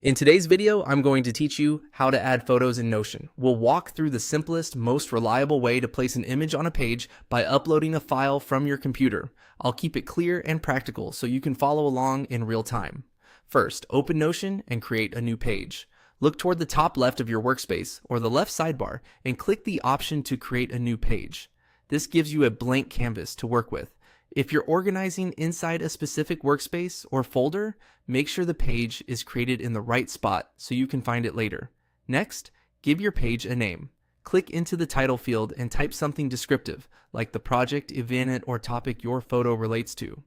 In today's video, I'm going to teach you how to add photos in Notion. We'll walk through the simplest, most reliable way to place an image on a page by uploading a file from your computer. I'll keep it clear and practical so you can follow along in real time. First, open Notion and create a new page. Look toward the top left of your workspace or the left sidebar and click the option to create a new page. This gives you a blank canvas to work with. If you're organizing inside a specific workspace or folder, make sure the page is created in the right spot so you can find it later. Next, give your page a name. Click into the title field and type something descriptive, like the project, event, or topic your photo relates to.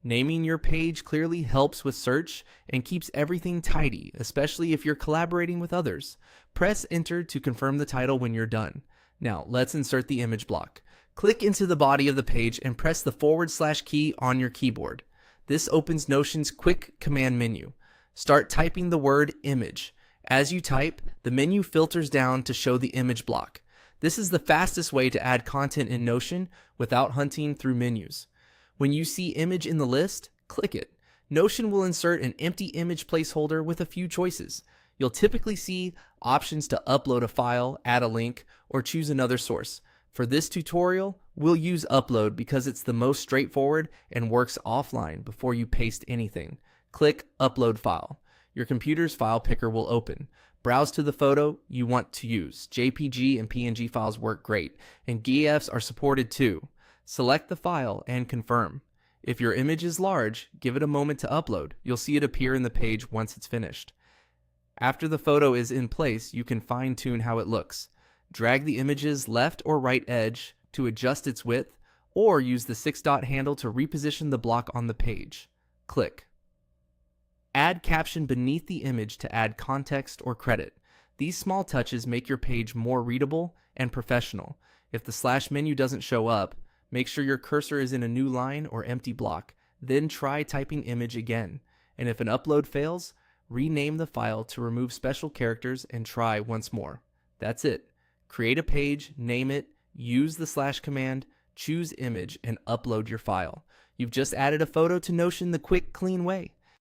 Naming your page clearly helps with search and keeps everything tidy, especially if you're collaborating with others. Press Enter to confirm the title when you're done. Now, let's insert the image block. Click into the body of the page and press the / key on your keyboard. This opens Notion's quick command menu. Start typing the word image. As you type, the menu filters down to show the image block. This is the fastest way to add content in Notion without hunting through menus. When you see image in the list, click it. Notion will insert an empty image placeholder with a few choices. You'll typically see options to upload a file, add a link, or choose another source. For this tutorial, we'll use Upload because it's the most straightforward and works offline before you paste anything. Click Upload File. Your computer's file picker will open. Browse to the photo you want to use. JPG and PNG files work great, and GIFs are supported too. Select the file and confirm. If your image is large, give it a moment to upload. You'll see it appear in the page once it's finished. After the photo is in place, you can fine-tune how it looks. Drag the image's left or right edge to adjust its width, or use the 6-dot handle to reposition the block on the page. Click. Add caption beneath the image to add context or credit. These small touches make your page more readable and professional. If the / menu doesn't show up, make sure your cursor is in a new line or empty block. Then try typing image again. And if an upload fails, rename the file to remove special characters and try once more. That's it. Create a page, name it, use the / command, choose image, and upload your file. You've just added a photo to Notion the quick, clean way.